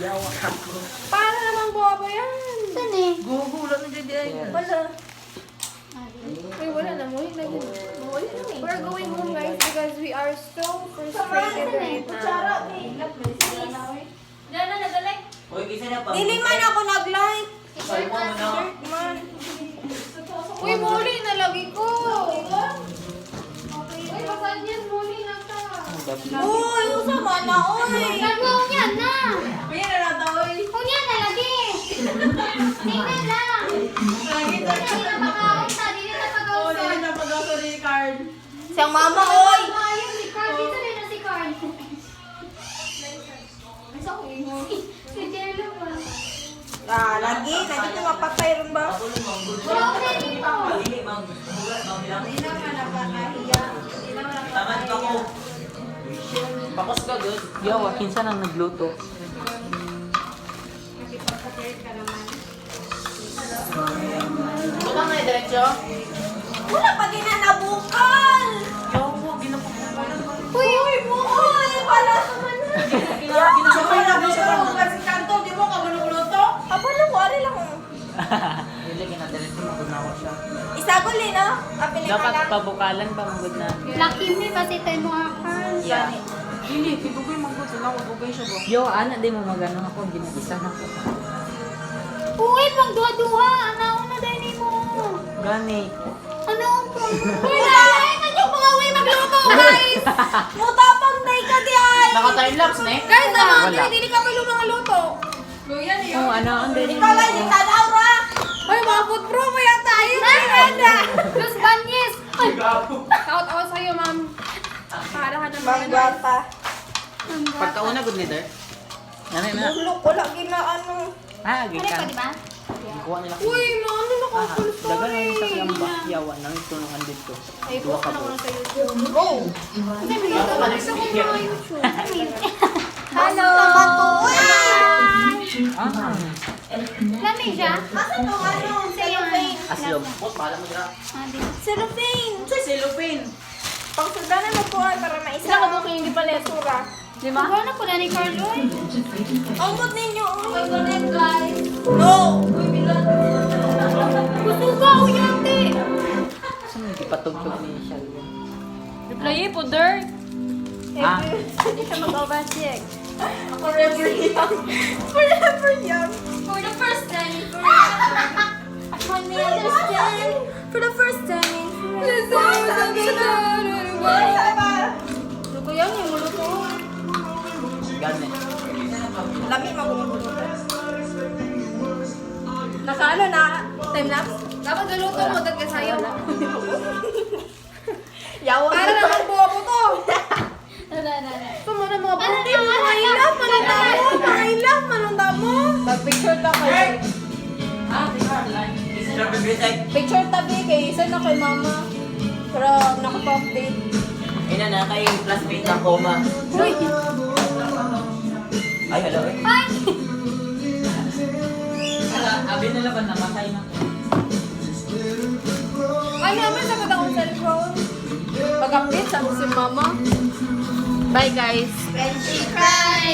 Yawa ka ko. Paano naman guwapa yan? Saan eh? Gugulat na dyan. Wala. Uy, wala na mo. We're going home guys because we are so frustrated right now. Diyan na, nagaling. Uy, kisa na pa. Dili man ako nag-like. Ay, mo na. Man. Uy, muli na lagi ko. Uy, basag yan. Muli na ka. Uy, usama na, uy. Nagawang yan na. Uy, naratoy. Kung yan na lagi. Tingnan lang. Dili na pagkaunta, dili na pagkaunta. Siyang mama, uy. Ayun, si Carl. Dito rin na si Carl. Si Jello ba? Lagi. Nandito mapatay rin ba? Wala ko na dito. Dili, ma'am. Hindi naman nakakahiya. Taman ka ko. Bakos ka, good. Yawa, kinsa nang nagluto. Wala nga, diretso. Wala pa din na nabukal. Yawa, ginapakulan. Uy, uy, uy. Pala naman na. Ginasakay na mo sa kanya. Kasi kanto, di mo ka manuluto? Abalo ko, ari lang. Dili, kinadiretso, magunawa siya. Isagol eh, no? Apili ka Dapat lang. pabukalan pa, magod na. Lucky me kasi tayo mga Carl. Yeah. Dili, kibugay magod na magugay siya ba? Yo, ana, di mo magano ako, ginagisa na ko. Uy, pang duha-duha. Ano na dahil mo? Gani. Ano ang pang... Uy, nalayan na yung mga uwi magluto, guys! Mutapang day ka di ay. Naka-timelapse na eh? Guys, naman, Wala. hindi ka pa mga luto. Luyan eh. Oo, ano, ang dali Ikaw lang, yung tanaw ra. Ay, mga food pro, maya tayo. Ganda. Los Banyes! Ay, Shout out sa'yo, ma'am. Para ka naman. Manggata. Pagkauna, good leader. Ano yun na? Bulok ko lagi na ano. Ah, ano pa, gikan. di ba? Kuha nila. Uy, maano na Ah, ka dagan na yung sa yamba. Yawa, nang tulungan dito. Ay, Duwa post ka na ko po. na sa YouTube. Go! Kasi may luto pa rin sa mga YouTube. Hello! Hi! Ah, Lamig siya? Asa to ano? Cellophane. aslog. Boss, pala mo dira. Ah, di. Cellophane. Cellophane. Pagsudanan mo po ay para maisa. Sila ka booking hindi pala sura. Di ba? Ano po na ni Carl, oy? Ambot ninyo. Uy, connect guys. No! Uy, bilang. Gusto ka, uyante! Saan hindi patugtog ni siya? Reply po, der. Ah, Hindi siya mag-overcheck. Forever young. Forever young. For the first time, I may understand. For the first time. Ano ko yan? Yung mulo ko. gani. Lami magumulo. Nakaano na? Time lapse? Dapat galuto mo, dagka sayo. Yawa. Para naman buwa mo to. Ito mo na mga puti. Mga ilap, manunda mo. Mga ilap, manunda mo. Mag-picture ta kayo. Picture tabi kay isa na kay mama. Pero nakapa-update. Ina na kay classmate ng coma. Uy! Ay, hello eh. ay! Hala, abi na laban na matay na. Ay, naman sa akong cellphone. Pag-update, sabi si mama. Bye, guys. Friendship cry!